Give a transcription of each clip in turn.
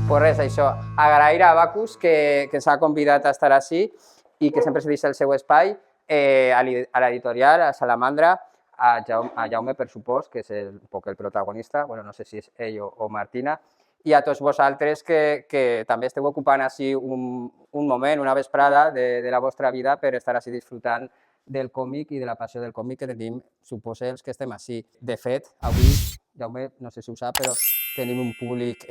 Pues res, això, agrair a Abacus que ens ha convidat a estar així i que sempre se deixa el seu espai, a l'editorial, a Salamandra, a Jaume, per supòs, que és un poc el protagonista, bueno, no sé si és ell o Martina, i a tots vosaltres que també esteu ocupant així un moment, una vesprada de la vostra vida per estar així disfrutant del còmic i de la passió del còmic que tenim, suposo, els que estem així. De fet, avui, Jaume, no sé si ho sap, però tenim un públic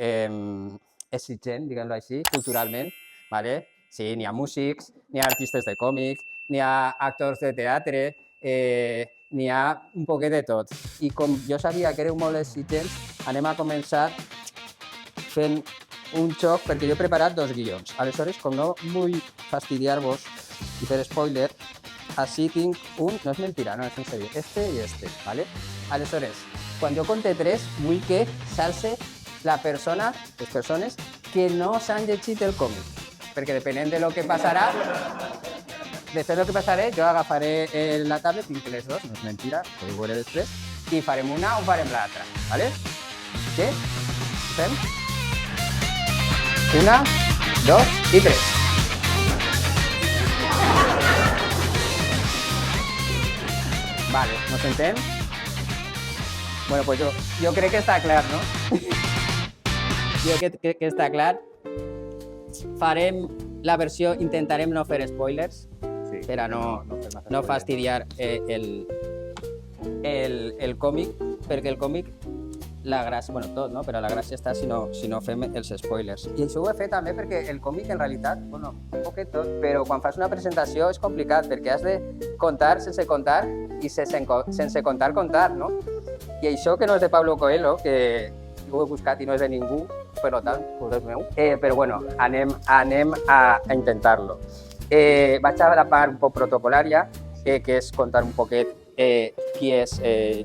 exigent, diguem-ho així, culturalment, ¿vale? Sí, n'hi ha músics, n'hi ha artistes de còmic, n'hi ha actors de teatre, n'hi ha un poquet de tot. I com jo sabia que éreu molt exigents, anem a començar fent un joc, perquè jo he preparat 2 guions. Aleshores, com no vull fastidiar-vos i fer spoiler, així tinc un, no és mentira, no, és en sèrio, este i este, ¿vale? Aleshores, quan jo conté 3, vull que s'alce les persones que no s'han llegit el còmic, perquè depenent de lo que passarà, jo agafaré la tablet, tinc les 2, no és mentira, ho veuré després, i farem una o farem l'altra, ¿vale? Sí? Fem? 1, 2 i 3. Vale, ¿nos entén? Bueno, pues yo creo que está claro, ¿no? Jo crec que està clar. Farem la versió, intentarem no fer spoilers, sí, per a no fastidiar el còmic, perquè el còmic, la gràcia, bueno, tot, no? Però la gràcia està si no fem els spoilers. I això ho he fet també perquè el còmic, en realitat, bueno, un poquet tot, però quan fas una presentació és complicat, perquè has de contar sense contar i sense contar, no? I això que no és de Pablo Coelho, que ho he buscat i no és de ningú, per tant, pues és meu. Però bueno, anem a intentar-lo. Vaig a la part un poc protocolària, que és contar un poquet qui és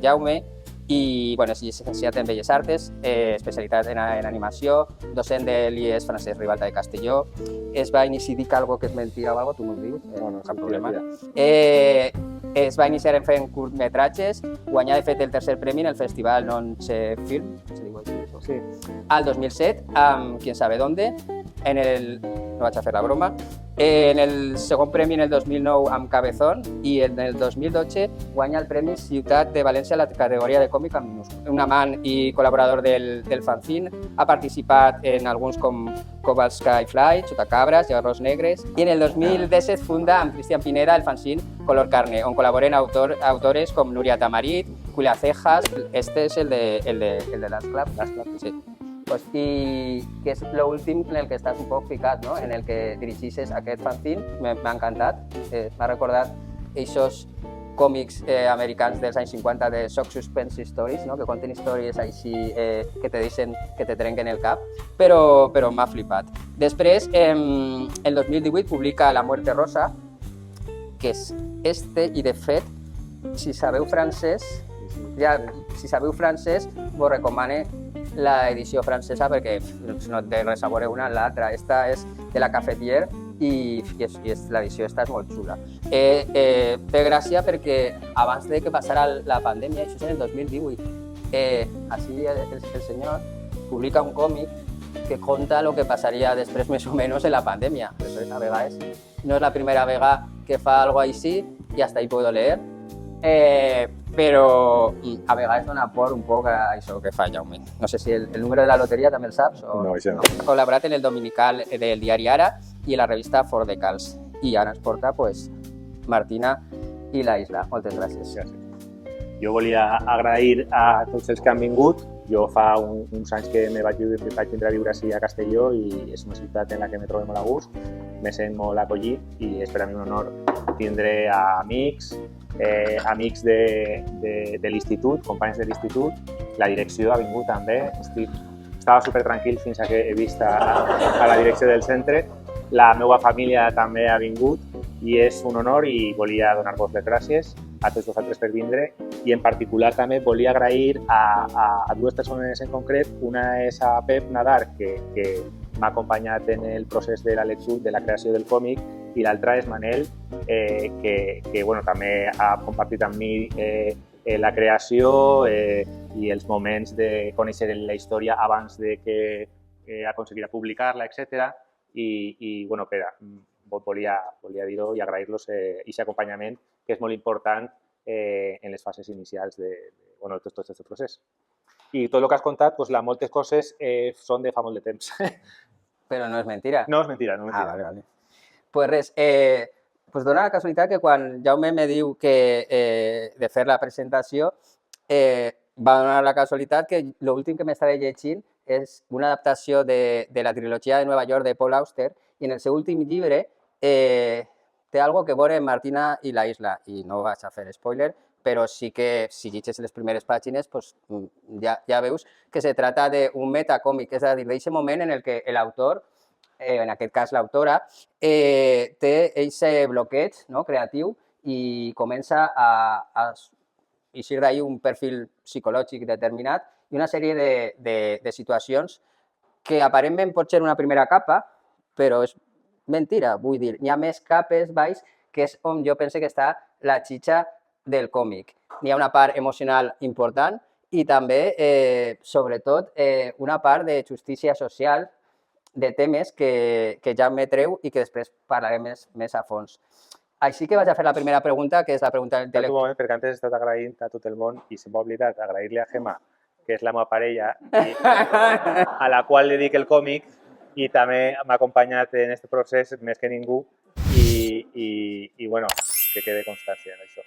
Jaume, i bueno, és llicenciat en Belles Arts, especialitat en animació, docent de l'IES Francesc Ribalta de Castelló. Es va iniciar, dic algo que és mentida o algo, tu m'ho dius, no, cap problema. Es va iniciar fent curtmetratges, guanyar de fet el tercer premi en el festival Non-Se Film, se diu així, sí, al 2007, amb Quién sabe dónde, no vaig a fer la broma, en el segon premi en el 2009 amb Cabezón i en el 2012 guanya el Premi Ciutat de València a la categoria de còmic amb minúscula. Un amant i col·laborador del fanzine, ha participat en alguns com Cobalt Skyfly, Chutacabras, Llavors Negres, i en el 2017 funda amb Cristian Pineda el fanzine Color Carne, on col·laboren autores com Núria Tamarit, Julia Cejas, este és el de Last Club, sí. Pues, i que és l'últim en el que estàs un poc ficat, no? En el que dirigixes aquest fanzine, m'ha encantat, m'ha recordat aquests còmics americans dels anys 50 de Shock Suspense Stories, no? Que conten històries així que te deixen, que te trenquen el cap, però m'ha flipat. Després, el 2018 publica La Muerte Rosa, que és i de fet, si sabeu francès, vos recomane l'edició francesa perquè no té res a veure una amb l'altra. Esta és de la Cafetier i l'edició esta és molt xula. Té gràcia perquè abans de que passara la pandèmia, això és en el 2018, així el senyor publica un còmic que conta el que passaria després més o menys en la pandèmia. A vegades no és la primera vegada que fa alguna cosa així i hasta ahí puedo leer. Però a vegades dona por un poc a això que fa Jaume. No sé si el número de la loteria també el saps o no. Ha col·laborat en el dominical del diari Ara i la revista Fort de Calç. I ara ens porta Martina i la Isla. Moltes gràcies. Jo volia agrair a tots els que han vingut. Jo fa uns anys que vaig vindre a viure així a Castelló i és una ciutat en la que me trobo molt a gust. Me sent molt acollit i és per a mi un honor tindre amics, amics de l'institut, companys de l'institut, la direcció ha vingut també, estava supertranquil fins que he vist a la direcció del centre, la meva família també ha vingut i és un honor i volia donar-vos les gràcies a tots vosaltres per vindre i en particular també volia agrair a dues persones en concret, una és a Pep Nadar que m'ha acompanyat en el procés de la lectura, de la creació del còmic i l'altra és Manel, que bueno, també ha compartit amb mi la creació i els moments de conèixer la història abans de que aconseguir publicar-la, etc. I bueno, volia dir-ho i agrair-los aquest acompanyament, que és molt important en les fases inicials de tot aquest procés. I tot el que has contat, moltes coses són de fa molt de temps. Però no és mentira. No és mentira, no és mentira. Vale. Pues res, pues dona la casualitat que quan Jaume me diu que de fer la presentació, va donar la casualitat que l'últim que m'estava llegint és una adaptació de la trilogia de Nova York de Paul Auster, i en el seu últim llibre té algo que veure Martina i la Isla, i no vaig a fer spoiler, però sí que si llegeixes les primeres pàgines pues, ja veus que se trata d'un metacòmic, és a dir, d'aquest moment en el que l'autor, en aquest cas l'autora, té aquest bloqueig creatiu i comença a eixir d'ahir un perfil psicològic determinat i una sèrie de situacions que aparentment pot ser una primera capa, però és mentira, vull dir, hi ha més capes baix, que és on jo penso que està la xitxa del còmic. Hi ha una part emocional important i també, sobretot, una part de justícia social, de temes que Jaume treu i que després parlarem més a fons. Així que vaig a fer la primera pregunta, que és la pregunta del Un moment, perquè antes he estat agraint a tot el món i se m'ha oblidat agrair-li a Gemma, que és la meva parella, a la qual li dic el còmic i també m'ha acompanyat en aquest procés més que ningú i bueno, que quede constància en això.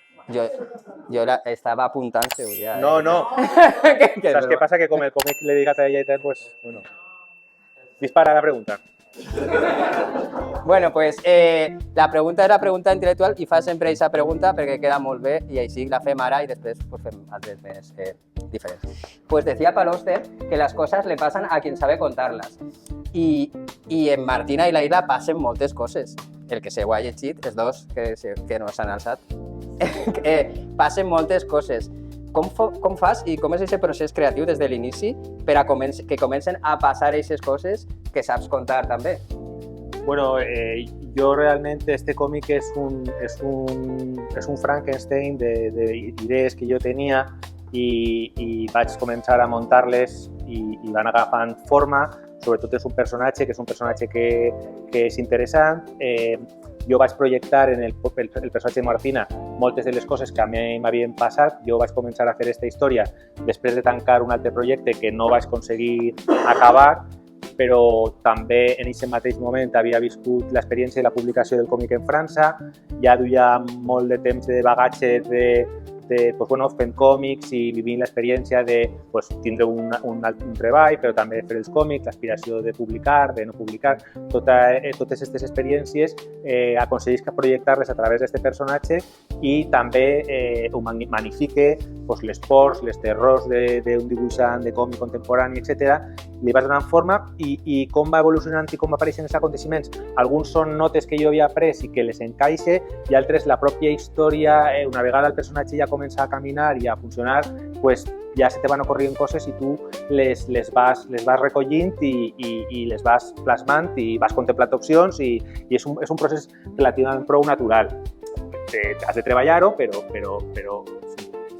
Jo estava apuntant-se-ho ja. No. Saps què passa? Que com el còmic l'he dedicat a ella i tal, pues, bueno. Dispara la pregunta. Bueno, pues la pregunta és la pregunta intel·lectual i fa sempre aquesta pregunta perquè queda molt bé i així la fem ara i després pues, fem altres més diferents. Pues decía Paul Auster que las cosas le pasan a quien sabe contarlas. I en Martina i la Isla passen moltes coses. El que se ho ha llegit, els dos que no s'han alçat, passen moltes coses. Com fas i com és aquest procés creatiu des de l'inici per a que comencen a passar aquestes coses que saps contar també? Bueno, yo realmente este cómic es un Frankenstein de idees que jo tenia i vaig començar a muntar-les i van agafant forma. Sobretot és un personatge que és interessant. Jo vaig projectar en el personatge de Martina moltes de les coses que a mi m'havien passat. Jo vaig començar a fer aquesta història després de tancar un altre projecte que no vaig aconseguir acabar, però també en aquest mateix moment havia viscut l'experiència de la publicació del còmic en França, ja duia molt de temps de bagatge fent còmics i vivint l'experiència de tindre un treball, però també fer els còmics, l'aspiració de publicar, de no publicar, totes aquestes experiències aconsegueix projectar-les a través d'aquest personatge i també ho magnifique les pors, les terrors d'un dibuixant de còmic contemporani, etc. Li vas donant forma i com va evolucionant i com apareixen els aconteciments. Alguns són notes que jo havia après i que les encaixe i altres la pròpia història, una vegada el personatge ja comença a caminar i a funcionar, ja se te van ocorrint coses i tu les vas recollint i les vas plasmant i vas contemplant opcions i és un procés relativament prou natural. Has de treballar-ho, però...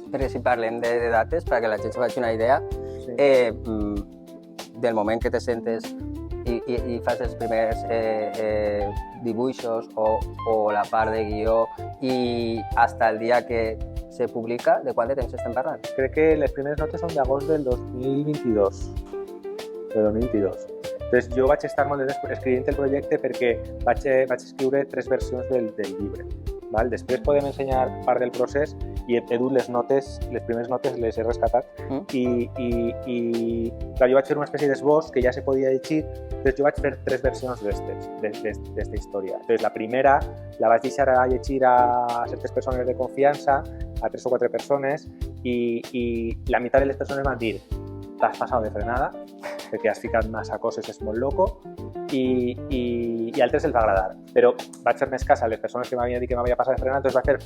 Perquè si parlem de dates, perquè la gent se faci una idea, del moment que te sentes i fas els primers dibuixos o la part de guió i fins el dia que se publica, de quant de temps estem parlant? Crec que les primeres notes són d'agost del 2022. Entonces, jo vaig estar molt escrivint el projecte perquè vaig escriure 3 versions del llibre. Val? Després podem ensenyar part del procés i he dut les primeres notes les he rescatat i clar, jo vaig fer una espècie d'esbós que ja se podia llegir, doncs jo vaig fer 3 versions d'esta història. Entonces, la primera la vaig deixar a llegir a certes persones de confiança, a 3 o 4 persones i la meitat de les persones van dir t'has passat de frenada perquè has ficat massa coses, és molt loco i altres els va agradar, però vaig fer més cas a les persones que m'havien dit que m'havia passat de frenada, doncs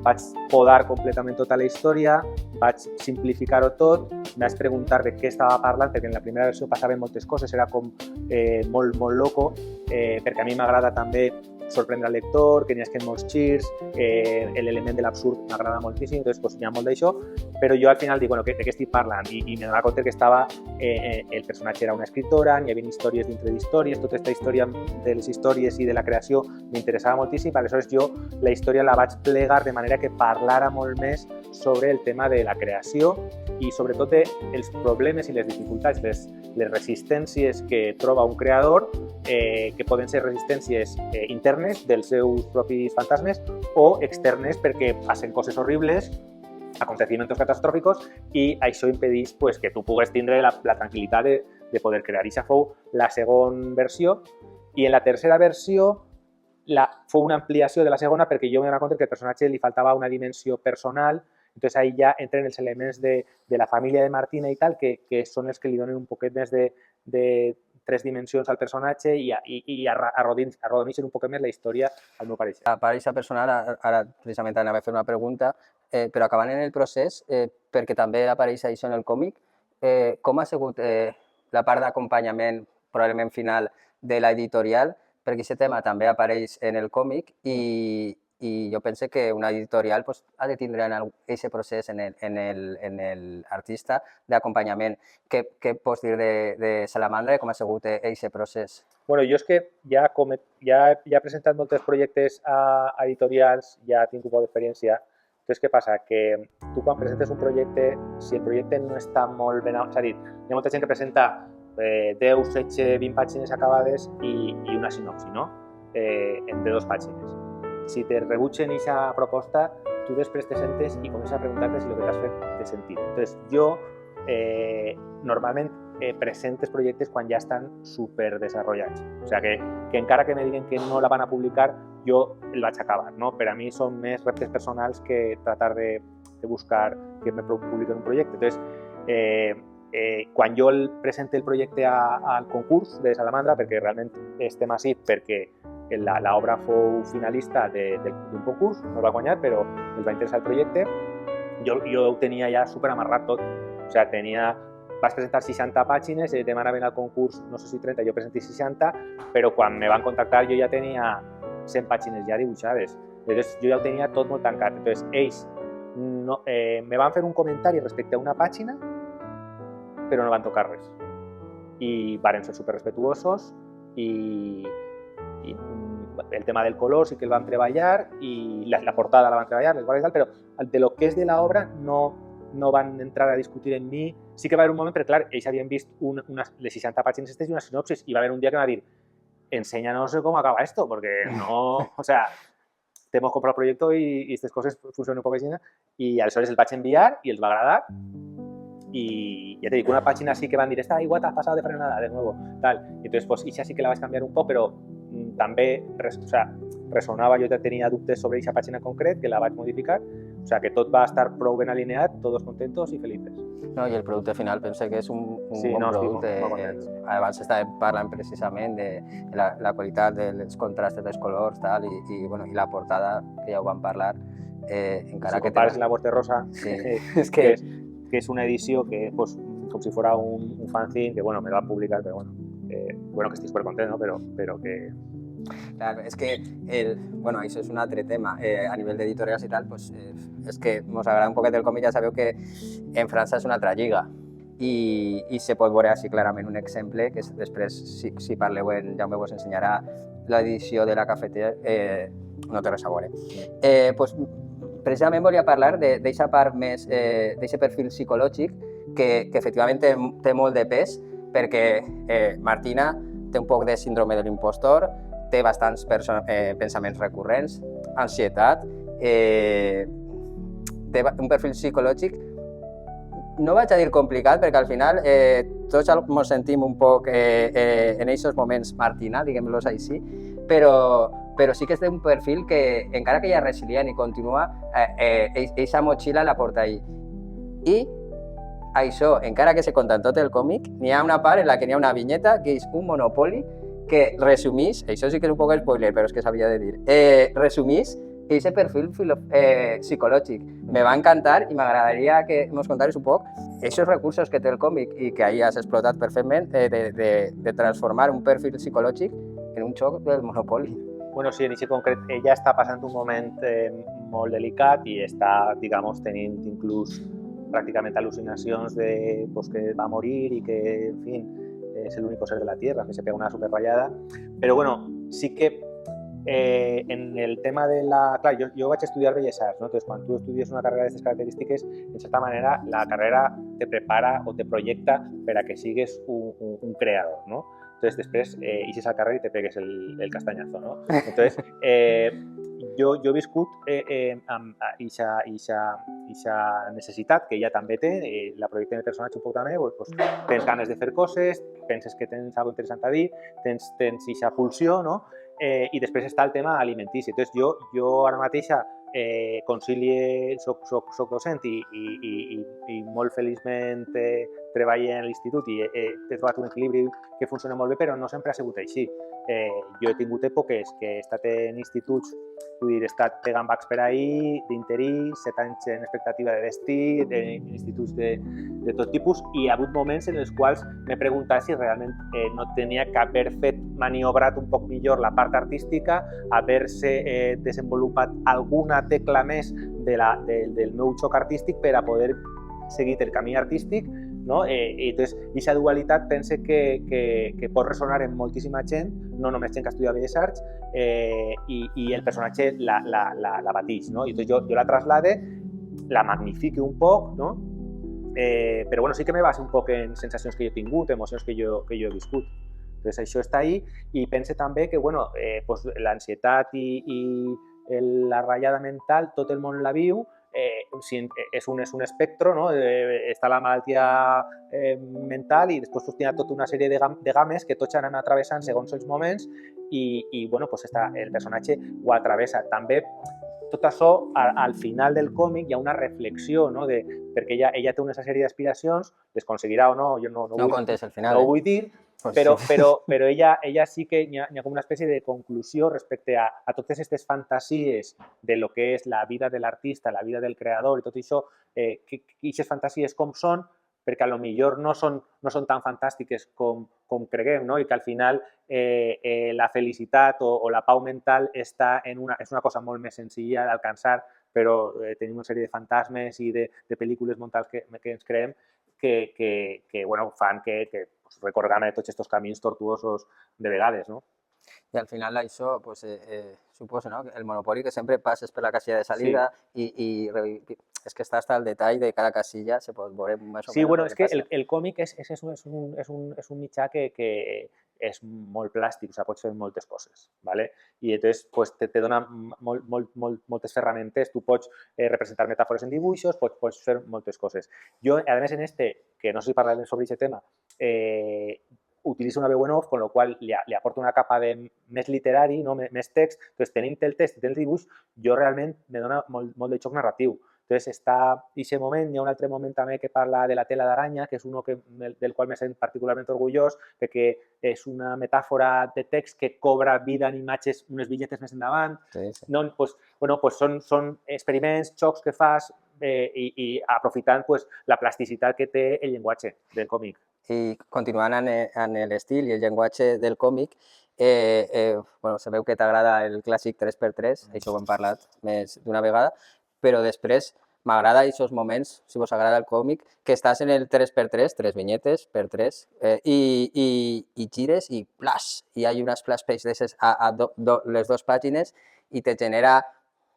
vaig podar completament tota la història, vaig simplificar-ho tot, em vaig preguntar de què estava parlant, perquè en la primera versió passaven moltes coses, era com molt loco, perquè a mi m'agrada també sorprendre al lector, que n'hi hagi molts girs, l'element de l'absurd m'agrada moltíssim, entonces pues, hi ha molt d'això, però jo al final dic, bueno, de què estic parlant? I me donava compte que estava, el personatge era una escriptora, n'hi havia històries dintre d'històries, tota aquesta història de les històries i de la creació m'interessava moltíssim, aleshores jo la història la vaig plegar de manera que parlara molt més sobre el tema de la creació i sobretot els problemes i les dificultats, les resistències que troba un creador, que poden ser resistències internes dels seus propis fantasmes o externes perquè passen coses horribles, acontecimientos catastróficos, i això impedeix pues, que tu pugues tindre la tranquil·litat de poder crear. I això fou la segona versió, i en la tercera versió fou una ampliació de la segona perquè jo m'he donat compte que al personatge li faltava una dimensió personal. Entonces ahí ya entren els elements de la família de Martina i tal, que són els que li donen un poquet més de 3 dimensions al personatge i arrodoneixen un poquet més la història al meu pareixer. A part d'aquesta personal, ara precisament anava a fer una pregunta, però acabant en el procés, perquè també apareix això en el còmic, com ha sigut la part d'acompanyament, probablement final, de l'editorial, perquè aquest tema també apareix en el còmic i jo penso que una editorial pues, ha de tindre aquest procés en l'artista d'acompanyament. Què pots dir de Salamandra i com ha sigut aquest procés? Bueno, jo és que ja he presentat molts projectes a editorials, ja he tingut molta experiència. Entonces, què passa? Que tu quan presentes un projecte, si el projecte no està molt ben... És a dir, hi ha molta gent que presenta 10, 16, 20 pàgines acabades i una sinopsi, no? De 2 pàgines. Si te rebutgen aquesta proposta, tu després te sentes i comences a preguntar-te si el que t'has fet té sentit. Entonces, jo normalment presento projectes quan ja estan super desenvolupats. O sigui, que encara que me diguen que no la van a publicar, jo el vaig acabar. No? Per a mi són més reptes personals que tratar de buscar que me publiquen un projecte. Entonces, quan jo presento el projecte al concurs de Salamandra, perquè realment estem així perquè l'obra fou finalista d'un concurs, no el va guanyar, però els va interessar el projecte, jo ho tenia ja super amarrat tot. O sigui, vaig presentar 60 pàgines, demanaven al concurs, no sé si 30, jo presenté 60, però quan me van contactar jo ja tenia 100 pàgines ja dibuixades. Llavors jo ja ho tenia tot molt tancat. Llavors ells me van fer un comentari respecte a una pàgina, però no van tocar res. I varen ser super respetuosos i el tema del color sí que el van treballar i la portada la van treballar, les barres i tal, però de lo que és de l'obra no van entrar a discutir en mi. Sí que va haver un moment, però clar, ells havien vist les 60 pàgines aquestes i una sinopsis i va haver un dia que em va dir enséñanos cómo acaba esto, porque no, o sea, te hemos comprado el proyecto y estas cosas funcionan un poco així. I aleshores el vaig enviar i els va agradar. Y ya te digo, una página sí que van a decir, esta igual te has pasado de frenada de nuevo, tal. Y entonces, pues, esa sí que la vas a cambiar un poco, pero també resonava, jo ja tenia dubtes sobre aquesta pàgina concret, que la vaig modificar, o sigui que tot va estar prou ben alineat, tots contentos i felices. No, i el producte final penso que és un bon producte. Abans estàvem parlant precisament de la qualitat dels contrastes dels colors tal, i la portada, que ja ho vam parlar, encara que... Si compares La Muerte Rosa, que és una edició que, pues, com si fos un fanzine, que bueno, me lo van publicar, però bueno, que estic supercontent, no? Però que... Clar, és que, això és un altre tema, a nivell d'editorials i tal, pues, és que ens agrada un poquet el còmic, ja sabeu que en França és una altra lliga i se pot veure així clarament un exemple, que després, si parleu, en Jaume vos ensenyarà l'edició de la cafetera, no té res a veure. Pues, precisament volia parlar d'aquesta part més, d'aquest perfil psicològic que efectivament té molt de pes, perquè Martina té un poc de síndrome de l'impostor, té bastants pensaments recurrents, ansietat, té un perfil psicològic, no vaig a dir complicat, perquè al final tots ens sentim un poc en aquests moments Martina, diguem-los així, però sí que és un perfil que, encara que ja és resilient i continua, aquesta motxilla la porta ahí. I això, encara que se conta en tot el còmic, n'hi ha una part en la que n'hi ha una vinyeta que és un Monopoly que resumís, això sí que és un poc spoiler, però és que s'havia de dir, resumís aquest perfil psicològic. Me va encantar i m'agradaria que ens contaris un poc aquests recursos que té el còmic i que ahir has explotat perfectament de transformar un perfil psicològic en un joc del Monopoly. Bueno, sí, en aquest concret ella està passant un moment molt delicat i està, digamos, tenint inclús pràcticament al·lucinacions de pues, que va morir i que, en fi, és l'únic ser de la Tierra, que se pega una superrayada. Però, bueno, sí que en el tema de la... Clar, jo vaig estudiar Belles Arts, no? Entonces, quan tu estudies una carrera d'aquestes característiques, en certa manera, la carrera te prepara o te projecta per a que sigues un creador, no? Entonces, després ixes al carrer i te pegues el castanyazo, no? Entonces, jo he viscut amb aquesta necessitat que ella també té, la projecta en el personatge un poc també, pues, tens ganes de fer coses, penses que tens alguna cosa interessant a dir, tens aquesta pulsió, no? I després està el tema alimentici. Entonces, jo ara mateixa soc docent i molt feliçment treballo en l'institut i he trobat un equilibri que funciona molt bé, però no sempre ha sigut així. Jo he tingut èpoques que he estat en instituts, vull dir, he estat pegant bacs per ahir, d'interí, 7 anys en expectativa de destí, d'instituts de tot tipus, i hi ha hagut moments en els quals m'he preguntat si realment no tenia que haver fet maniobrat un poc millor la part artística, haver-se desenvolupat alguna tecla més del meu xoc artístic per a poder seguir el camí artístic, no? I entonces, aquesta dualitat pense que pot ressonar en moltíssima gent, no només gent que estudia Belles Arts, i el personatge la batix, no? I entonces jo la traslade, la magnifique un poc, no? Però bueno, sí que me basa un poc en sensacions que jo he tingut, emocions que jo he viscut. Entonces, això està ahí, i pense també que bueno, pues, l'ansietat i la ratllada mental, tot el món la viu, és un espectro, no? Està la malaltia mental i després hi ha tota una sèrie de games que tots anen atravessant segons els moments i bueno, pues el personatge ho atravessa. També tot això, al final del còmic hi ha una reflexió, no? Perquè ella té una sèrie d'aspiracions, les aconseguirà o no, jo no contes el final, no ho vull dir, però ella sí que hi ha com una espècie de conclusió respecte a totes aquestes fantasies de lo que és la vida de l'artista, la vida del creador i tot això, que aquestes fantasies com són, perquè a lo millor no són tan fantàstiques com creguem, no? I que al final la felicitat o la pau mental és una cosa molt més senzilla d'alcançar, però tenim una sèrie de fantasmes i de pel·lícules mentals que ens creem que bueno, fan que recorreguem tots aquests camins tortuosos de vegades, no? I al final això suposa, no? El monopoli que sempre passes per la casilla de salida i és que està hasta el detall de cada casilla, se pot veure més o menys. Sí, bueno, és que el còmic és un mitjà que és molt plàstic, o sigui, pots fer moltes coses, ¿vale? I llavors pues, te dona moltes ferramentes, tu pots representar metàfores en dibuixos, pots fer moltes coses. Jo, a més, en que no sé si parlarem sobre aquest tema, utilitza una veu en off, con lo qual li aporta una capa més literari, no? Més text. Entonces, tenint el text i el dibuix, jo realment me dona molt de xoc narratiu. Entonces, està en aquest moment, hi ha un altre moment també que parla de la tela d'aranya, que és un del qual me sent particularment orgullós, perquè és una metàfora de text que cobra vida en imatges unes bitlletes més endavant. Sí. No, pues, bueno, pues són experiments, xocs que fas i aprofitant pues, la plasticitat que té el llenguatge del còmic. I continuant en l'estil i el llenguatge del còmic, bueno, se veu que t'agrada el clàssic 3x3, això ho hem parlat més d'una vegada, però després m'agrada aquests moments, si vos agrada el còmic, que estàs en el 3x3, 3 vinyetes per 3, i gires i plas, i hi ha unes splash pages a les dues pàgines i te genera,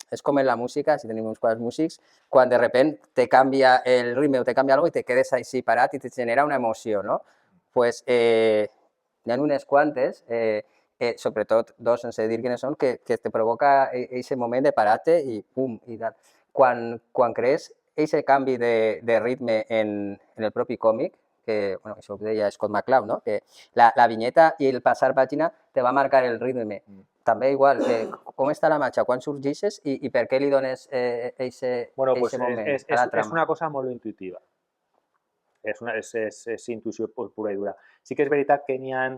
és com en la música, si tenim uns quadres músics, quan de repente te canvia el ritme o te canvia alguna cosa i te quedes així parat i te genera una emoció, no? Pues n'hi ha unes quantes, sobretot dos, sense dir quines són, que te provoca aquest moment de parar-te i pum, i tal. Quan crees aquest canvi de ritme en el propi còmic, que bueno, això ho deia Scott McCloud, no? Que la vinyeta i el passar pàgina te va marcar el ritme. També igual, com està la marxa, quan sorgeixes i per què li dones aquest moment a la trama? És una cosa molt intuïtiva. És intuïció pura i dura. Sí que és veritat que n'hi ha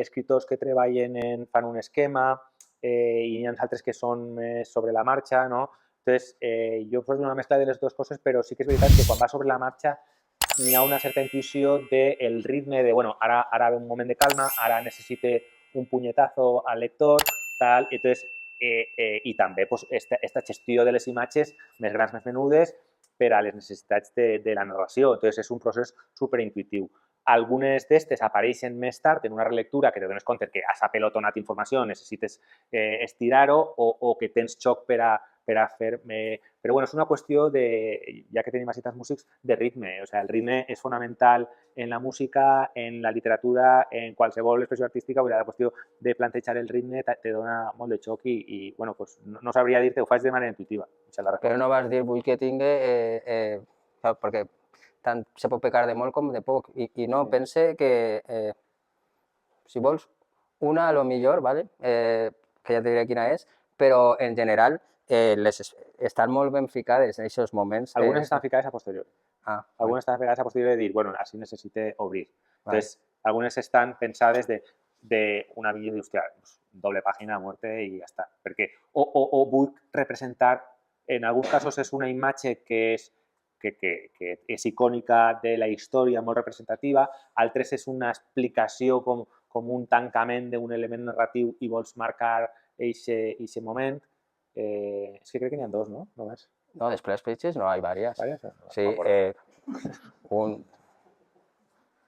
escriptors que treballen, fan un esquema i n'hi ha altres que són més sobre la marxa, no? Entonces, jo poso una mescla de les dues coses, però sí que és veritat que quan va sobre la marxa n'hi ha una certa intuïció del ritme de, bueno, ara ve un moment de calma, ara necessite un punyetazo al lector, tal, entonces, i també pues, esta gestió de les imatges més grans, més menudes, per a les necessitats de la narració. Entonces, és un procés superintuitiu. Algunes d'estes apareixen més tard en una relectura que te dones compte que has apelotonat informació, necessites estirar-ho o que tens xoc per a fer... Però bueno, és una qüestió de, ja que tenim a citats músics, de ritme. O sigui, el ritme és fonamental en la música, en la literatura, en qualsevol expressió artística. Vull dir, la qüestió de plantejar el ritme te dona molt de xoc i bueno, pues, no sabria dir-te, ho faig de manera intuitiva. Però no vas dir, vull que tingui, perquè tant se pot pecar de molt com de poc, i no, pense que, si vols, una a lo millor, ¿vale? Que ja te diré quina és, però en general estan molt ben ficades en aquests moments. Algunes estan ficades a posteriori. Algunes estan ficades a posteriori de dir, bueno, així necessite obrir. Entonces, algunes estan pensades de una vinya i dir, hòstia, doble pàgina, muerte i ja està. Perquè o vull representar, en alguns casos és una imatge que és icònica de la història, molt representativa, altres és una explicació com un tancament d'un element narratiu i vols marcar aquest moment. És que crec que n'hi ha dos, no? Només. No, de splash pages no, hay varias. ¿Varias? Sí,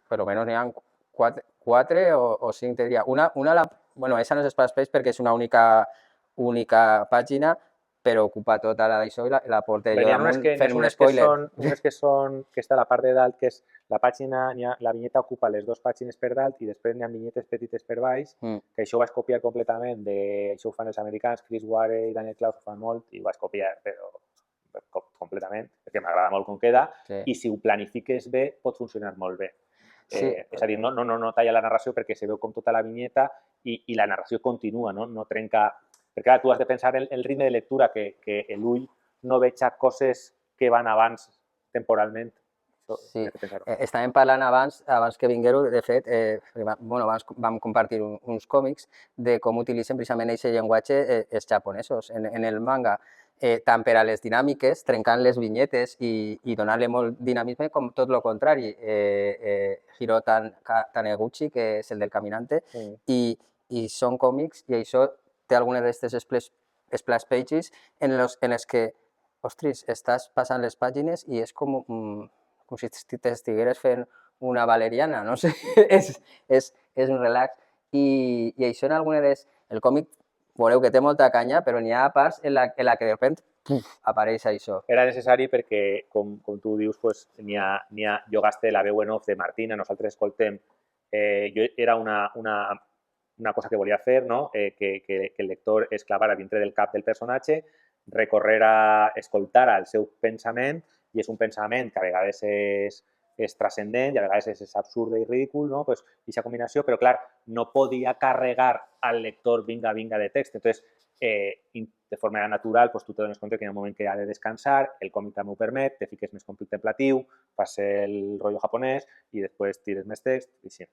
per lo menos n'hi ha quatre o cinc, te diria. Bueno, esa no és splash page perquè és una única pàgina, però ocupa tota la d'això i la porta jo damunt fent un spoiler. Unes que està a la part de dalt, que és la pàgina, la vinyeta ocupa les dues pàgines per dalt i després n'hi ha vinyetes petites per baix, que això ho vaig copiar completament, això ho fan els americans, Chris Ware i Daniel Klaus ho fan molt, i ho vaig copiar, però completament, perquè m'agrada molt com queda, i si ho planifiques bé pot funcionar molt bé. És a dir, no talla la narració perquè se veu com tota la vinyeta i la narració continua, no trenca... Perquè ara tu has de pensar el ritme de lectura, que l'ull no veja coses que van abans temporalment. Sí, estàvem parlant abans que vingueu, de fet, abans vam compartir uns còmics de com utilitzen precisament aquest llenguatge els japonesos en el manga, tant per a les dinàmiques, trencant les vinyetes i donar-li molt dinamisme, com tot el contrari. Hiro Taniguchi, que és el del Caminante, i són còmics, i això té algunes d'aquestes splash pages en les que, ostres, estàs passant les pàgines i és com si t'estigueres fent una valeriana, no sé, és un relax. I això en algunes... El còmic, veureu que té molta canya, però n'hi ha parts en la que de sobte apareix això. Era necessari perquè, com tu dius, jo gaste la veu en off de Martina, nosaltres escoltem... Era una cosa que volia fer, no? Que el lector es clavara dintre del cap del personatge, escoltara el seu pensament, i és un pensament que a vegades és transcendent i a vegades és absurd i ridícul, no? Pues, aquesta combinació, però clar, no podia carregar al lector vinga de text. Entonces, de forma natural, pues, tu te dones compte que hi ha un moment que ha de descansar, el còmic també ho permet, te fiques més contemplatiu, fas el rotllo japonès i després tires més text i sí.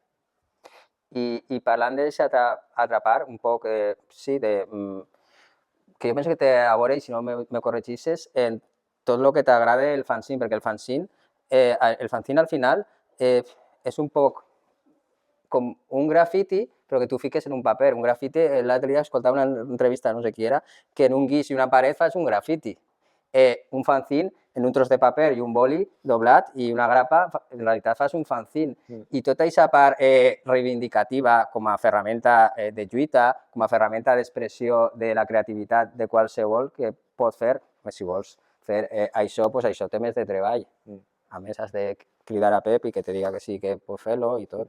I parlant d'aquest atrapar, un poc, sí, que jo penso que té a veure, i si no me corregisses, en tot el que t'agrada el fanzine, perquè el fanzine al final és un poc com un grafiti, però que tu fiques en un paper. Un grafiti, l'altre dia escoltava una entrevista, no sé qui era, que en un guix i una paret fas un grafiti. Un fanzine, en un tros de paper i un boli doblat i una grapa, en realitat fas un fanzine. I tota aquesta part reivindicativa com a ferramenta de lluita, com a ferramenta d'expressió de la creativitat de qualsevol que pot fer, si vols fer això, doncs això té més de treball. A més, has de cridar a Pep i que te diga que sí, que pots fer-lo i tot.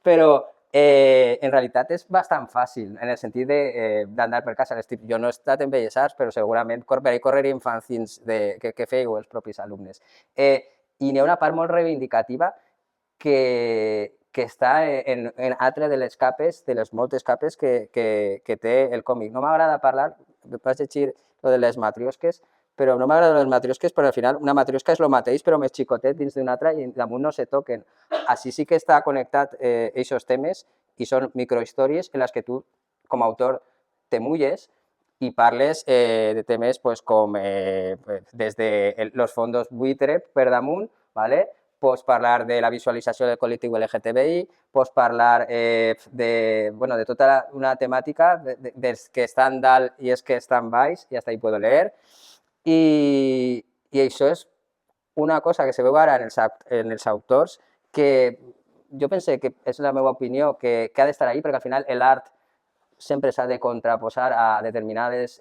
Però en realitat és bastant fàcil, en el sentit d'anar per casa. Jo no he estat en Belles Arts, però segurament correríem fanzines que fèieu els propis alumnes. I n'hi ha una part molt reivindicativa que està en altre de les capes, de les moltes capes que té el còmic. No m'agrada parlar, vaig llegir lo de les matriosques, però no m'agrada les matriosques, però al final una matriosca és el mateix, però més xicotet dins d'una altra i damunt no se toquen. Així sí que està connectat aquests temes i són microhistòries en les que tu, com a autor, te mulles i parles de temes com des de los fondos buitre per damunt, pots parlar de la visualització del col·lectiu LGTBI, pots parlar de tota una temàtica dels que estan dalt i els que estan baix, i hasta ahí puedo leer. I això és una cosa que se veu ara en els autors, que jo pense que és la meva opinió, que ha d'estar ahí, perquè al final l'art sempre s'ha de contraposar a determinades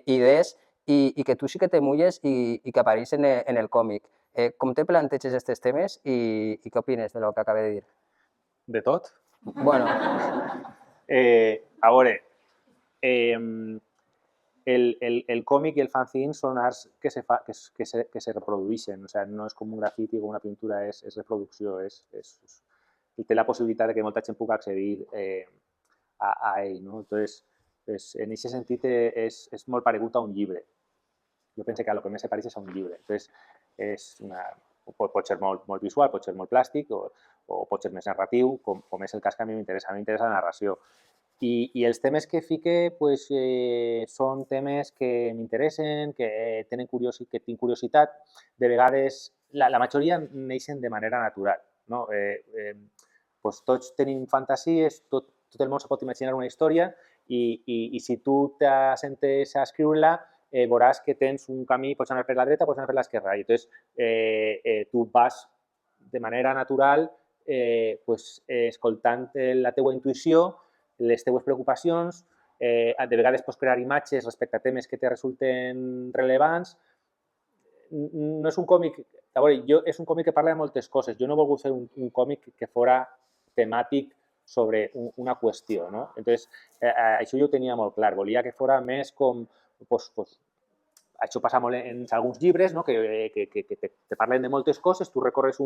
idees i que tu sí que te mulles i que apareix en el còmic. Com te planteges aquests temes i què opines de lo que acabo de dir? De tot? Bueno. A veure, el còmic i el fanzine són arts que se reprodueixen, o sigui, no és com un grafiti o una pintura, és reproducció, té la possibilitat de que molta gent pugui accedir a ell, no? Entonces, en aquest sentit és molt paregut a un llibre. Jo penso que a lo que més se pareix és a un llibre. Entonces, pot ser molt visual, pot ser molt plàstic o pot ser més narratiu, com és el cas que a mi m'interessa. A mi m'interessa la narració. I els temes que fique pues, són temes que m'interessen, que tinc curiositat. De vegades, la majoria neixen de manera natural. No? Pues tots tenim fantasies, tot el món se pot imaginar una història i si tu t'assentes a escriure-la, veuràs que tens un camí, pots anar per la dreta, pots anar per l'esquerra. I llavors tu vas de manera natural pues, escoltant la teua intuïció, les teues preocupacions, de vegades pots crear imatges respecte a temes que te resulten rellevants. No és un còmic, a veure, és un còmic que parla de moltes coses. Jo no he volgut fer un còmic que fora temàtic sobre una qüestió, no? Entonces, això jo ho tenia molt clar. Volia que fora més com... Això passa molt en alguns llibres, no? que te parlen de moltes coses, tu recorres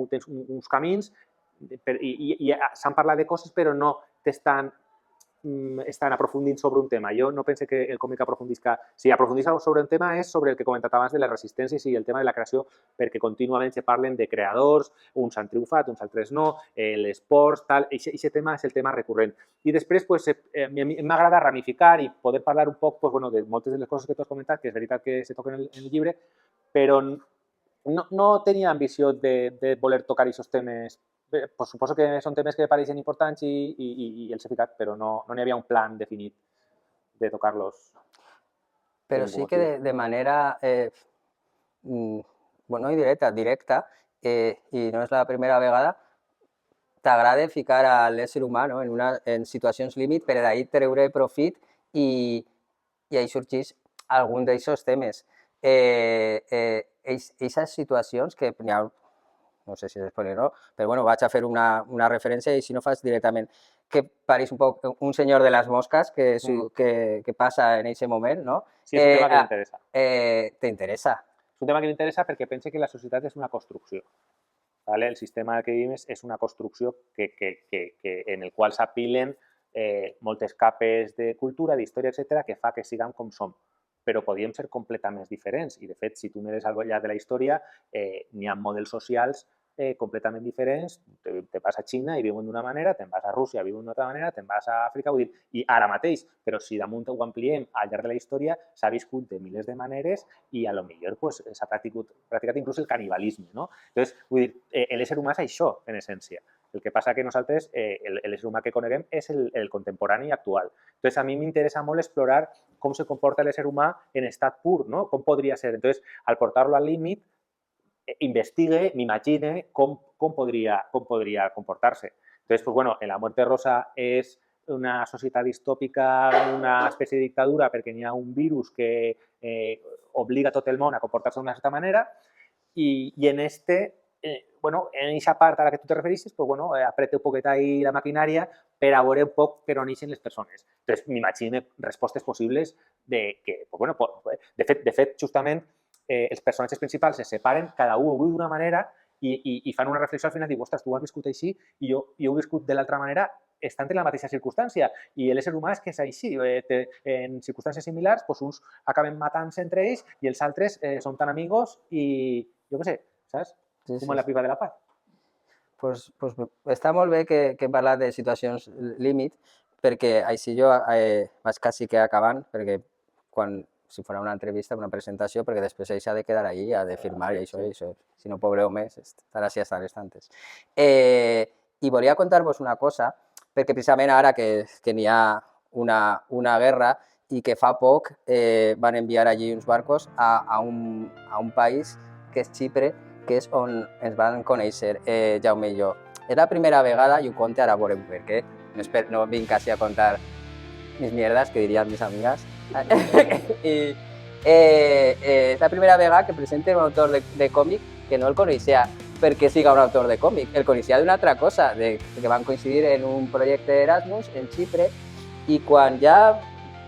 tens uns camins i s'han parlat de coses però no estan aprofundint sobre un tema. Jo no penso que el còmic aprofundisca... Si aprofundís sobre un tema és sobre el que he comentat abans de les resistències i el tema de la creació, perquè contínuament se parlen de creadors, uns han triomfat, uns altres no, l'esports, tal... Aquest tema és el tema recurrent. I després pues, m'agrada ramificar i poder parlar un poc pues, bueno, de moltes de les coses que tu has comentat, que és veritat que se toquen en el llibre, però no tenia ambició de voler tocar aquests temes. Pues suposo que són temes que pareixen importants i els he ficat, però no n'hi havia un plan definit de tocar-los. Però sí que de manera, no directa, i no és la primera vegada, t'agrada ficar a l'ésser humà en situacions límit per d'ahir treure profit i ahí sorgeix algun d'aquests temes. Aquestes situacions que n'hi ha, no sé si és spoiler o no, però bueno, vaig a fer una referència i si no fas directament, que pareix un poc un senyor de les mosques que passa en aquest moment, no? Sí, és un tema que m'interessa. T'interessa? És un tema que m'interessa perquè pense que la societat és una construcció. El sistema que vivim és una construcció en el qual s'apilen moltes capes de cultura, d'història, etc., que fa que siguem com som. Però podíem ser completament diferents. I, de fet, si tu mires al llarg de la història, n'hi ha models socials completament diferents. Te vas a Xina i viuen d'una manera, te'n vas a Rússia i viuen d'una altra manera, te'n vas a Àfrica, vull dir, i ara mateix. Però si damunt ho ampliem al llarg de la història, s'ha viscut de milers de maneres i a lo millor pues, s'ha practicat inclús el canibalisme, no? Entonces, vull dir, l'ésser humà és això, en essència. El que passa que nosaltres, l'ésser humà que coneguem és el contemporani i actual. Entonces, a mi m'interessa molt explorar com se comporta l'ésser humà en estat pur, no? Com podria ser. Entonces, al portar-lo al límit, investigue, m'imagine com podria comportar-se. Entonces, pues bueno, en La muerte rosa és una societat distòpica, una espècie de dictadura perquè n'hi ha un virus que obliga tot el món a comportar-se d'una certa manera i en en aquesta part a la que tu te referissis, pues bueno, apreta un poquet ahí la maquinària per a veure un poc per on ixen les persones. Entonces, m'imagine respostes possibles de que, pues bueno, de fet, justament, els personatges principals se separen, cada un ho viu d'una manera i fan una reflexió al final, diu, ostres, tu has viscut així i jo ho he viscut de l'altra manera estant en la mateixa circumstància. I l'ésser humà és que és així. En circumstàncies similars, doncs uns acaben matant-se entre ells i els altres són tan amigos i, jo què sé, saps? Com en la pipa de la paz. Pues està molt bé que hem parlat de situacions límit, perquè així jo vaig quasi que acabant, perquè quan si fuera una entrevista, una presentació, perquè després ell s'ha de quedar ahí, ha de firmar, i això, si no, pobre home, estarà així hasta les tantes. I volia contar-vos una cosa, perquè precisament ara que n'hi ha una guerra i que fa poc van enviar allí uns barcos a un país que és Xipre, que és on ens van conèixer Jaume i jo. És la primera vegada, i ho conto ara, veurem per què, no vinc quasi a contar mis mierdas, que dirían mis amigas. Y es la primera vegada que presenten un autor de còmic que no el coneixia perquè siga un autor de còmic, el coneixia d'una altra cosa, que van coincidir en un projecte Erasmus en Xipre, i quan ja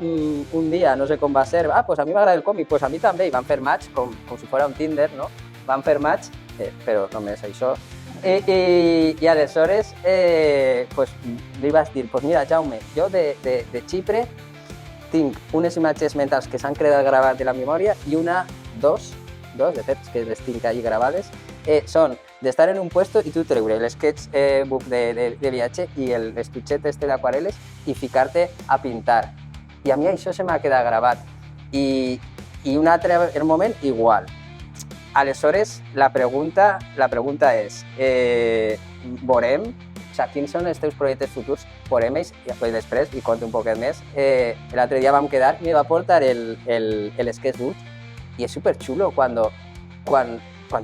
un dia, no sé com va ser, pues a mi m'agrada el còmic, pues a mi també, i van fer match, com si fos un Tinder, no? Van fer match, però només això. I aleshores pues, li vaig dir, pues mira, Jaume, jo de Xipre tinc unes imatges mentals que s'han quedat gravades de la memòria i dos, de fet, que les tinc allí gravades, són d'estar en un puesto i tu treure l'sketchbook de viatge i l'estuchet d'aquarel·les i ficar-te a pintar. I a mi això se m'ha quedat gravat. I un altre moment igual. Aleshores, la pregunta és, veurem, quins són els teus projectes futurs? Veurem ells, i després, i conto un poquet més, l'altre dia vam quedar i me va portar el sketchbook i és superxulo quan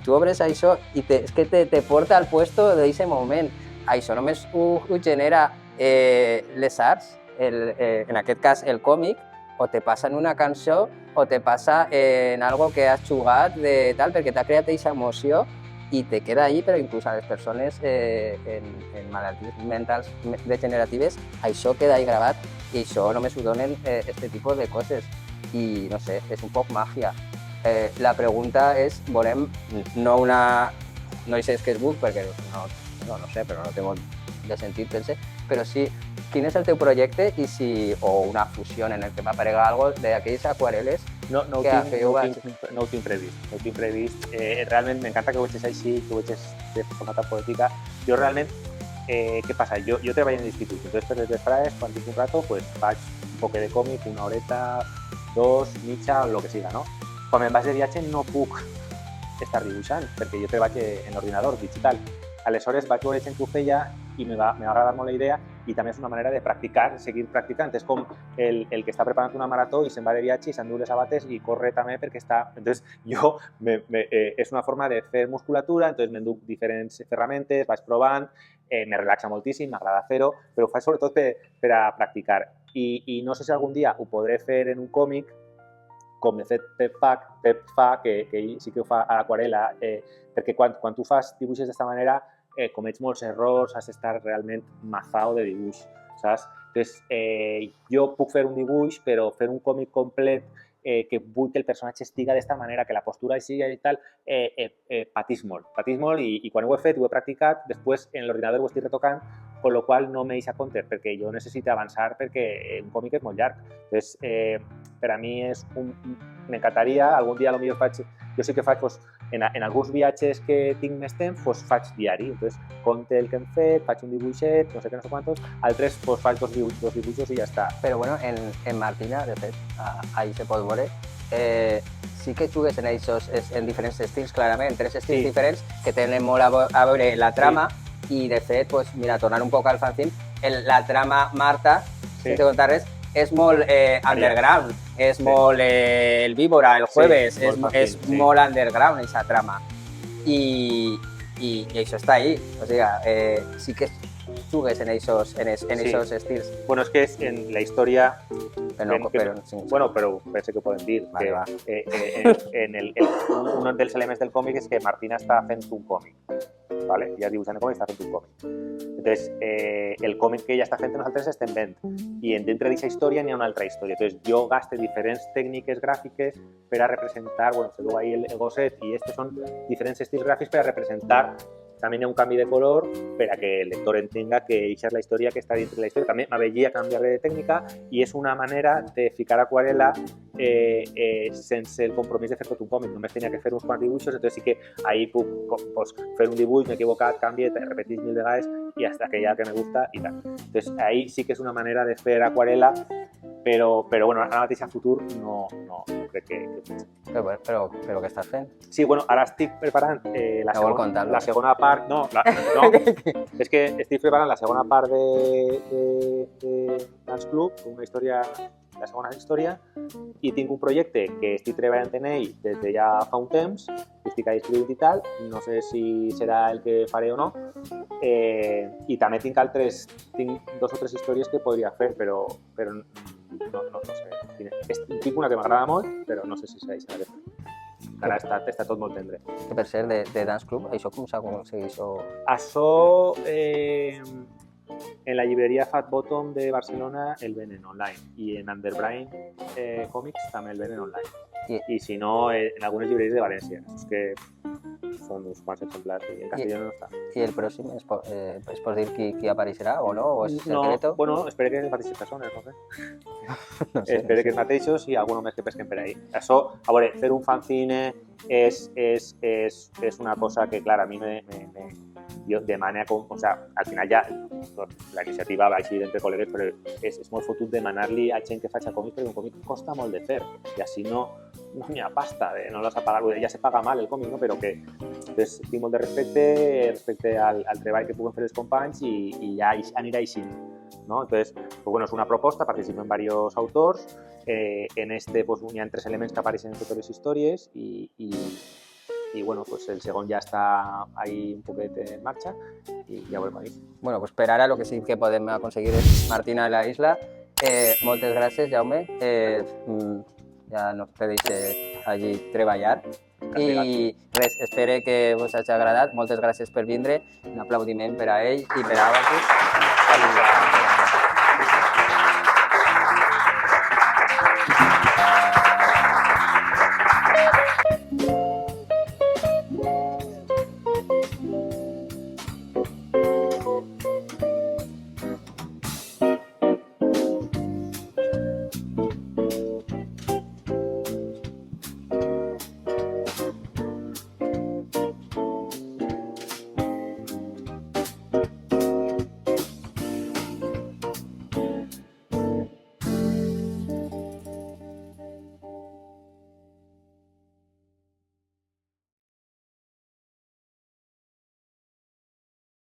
tu obres això i és que te porta al puesto d'aquest moment. Això només ho genera les arts, en aquest cas el còmic, o te passa en una cançó o te passa en algo que has jugat de tal, perquè t'ha creat aquesta emoció i te queda ahí, però inclús a les persones en malalties mentals degeneratives això queda ahí gravat i això només ho donen este tipus de coses i no sé, és un poc màgia. La pregunta és, veurem, no és sketchbook perquè no sé, però no té molt de sentit, pense, però sí, quin és el teu projecte o una fusió en el que m'aparega alguna cosa d'aquelles aquarel·les? No ho tinc previst. Realment m'encanta que ho vegis així, que ho vegis de forma tan poètica. Jo realment, què passa? Jo treballo en l'institut, entonces per les vesprades, quan tinc un rato, pues faig un poc de còmic, una horeta, 2, mitja, o el que siga, no? Quan me'n vaig de viatge no puc estar dibuixant, perquè jo treballo en ordinador digital. Aleshores vaig veure gent que ho feia i m'ha agradat molt la idea i també és una manera de practicar, seguir practicant. És com el que està preparant una marató i se'n va de viatge i s'endú les sabates i corre també perquè està... Entonces jo, és una forma de fer musculatura, entonces m'enduc diferents ferramentes, vaig provant, me relaxa moltíssim, m'agrada fer-ho, però ho faig sobretot per a practicar. I no sé si algun dia ho podré fer en un còmic, com de fet Pep fa, que ell sí que ho fa a l'aquarel·la, perquè quan tu fas dibuixes d'aquesta manera comets molts errors, has d'estar realment mazao de dibuix, saps? Entonces, jo puc fer un dibuix, però fer un còmic complet que vull que el personatge estiga d'aquesta manera, que la postura sigui i tal, patís molt i quan ho he fet, ho he practicat, després en l'ordinador ho estic retocant, con lo qual no me deixa compte, perquè jo necessito avançar perquè un còmic és molt llarg. Entonces, per a mi m'encantaria, algun dia potser faig, jo sí que faig, en alguns viatges que tinc més temps, faig diari, entonces conte el que hem fet, faig un dibuixet, no sé què, no sé quantos, altres faig dos dibuixos i ja està. Però bueno, en Martina, de fet, ahí se pot veure, sí que jugues en diferents estils, clarament, en tres estils diferents que tenen molt a veure la trama i de fet, pues, mira, tornant un poc al fanzine, la trama Marta, sense contar res, és molt underground, és molt el Víbora, el Jueves, és molt underground aquesta trama i això està ahí, o sigui, sí que jugues en esos estils. Bueno, és que és en la història... Bueno, però penso que ho podem dir. Un dels elements del còmic és que Martina està fent un còmic. Vale? Ella dibuixant el còmic està fent un còmic. Entonces, el còmic que ella està fent nosaltres estem fent. I dintre d'aquesta història n'hi ha una altra història. Entonces, jo gaste diferents tècniques gràfiques per a representar, bueno, se veu ahí el gosset i estos són diferents estils gràfics per a representar. També hi ha un canvi de color per a que el lector entenga que això és la història que està dintre de la història. També m'avegia canviar de tècnica i és una manera de ficar aquarel·la sense el compromís de fer tot un còmic. Només tenia que fer uns quants dibuixos, entonces sí que ahí puc fer un dibuix, m'he equivocat, canvie, repetís 1000 vegades i hasta que ja que me gusta i tal. Entonces ahí sí que és una manera de fer aquarel·la Però bueno, ara mateix a futur no crec que... Però què estàs fent? Sí, bueno, ara estic preparant la segona part... No, és que estic preparant la segona part de Dance Club, una història, la segona història, i tinc un projecte que estic treballant en ell des de ja fa un temps, estic escrivint i tal, no sé si serà el que faré o no, i també tinc 2 o 3 històries que podria fer, però no sé. Tinc una que m'agrada molt, però no sé si serà aquesta. Ara està tot molt tendre. Que per ser de Dance Club, això com s'aconsegueix? Això, en la llibreria Fat Bottom de Barcelona el venen online i en Underbrain Comics també el venen online. I si no, en algunes llibreries de València. És que són uns quants exemplars i en castellano no està. I el pròxim, es pot dir qui apareixerà o no? O és secreto? No, bueno, espero que les mateixes persones, no sé. Espero que els mateixos i algun més que pesquen per ahí. Això, a veure, fer un fanzine és una cosa que, clar, a mi jo demana com... O sea, al final ja la iniciativa va així d'entre col·legues, però és molt fotut demanar-li a gent que faci còmics, perquè un còmic costa molt de fer i així no n'hi ha pasta, no l'has a pagar, ja se paga mal el còmic, no? Però que tinc molt de respecte al treball que puguen fer els companys i ja anirà així, ¿no? Entonces, pues bueno, es una proposta, participen varios autors, en este pues hi ha 3 elements que apareixen en totes les històries i bueno, pues el segon ja està ahí un poquet en marxa i ja ho veurem ahí. Bueno, pues per ara lo que sí que podem aconseguir és Martina de la Isla. Moltes gràcies, Jaume. Ja no te deixe allí treballar. I res, espero que us hagi agradat. Moltes gràcies per vindre. Un aplaudiment per a ell i per a vosaltres.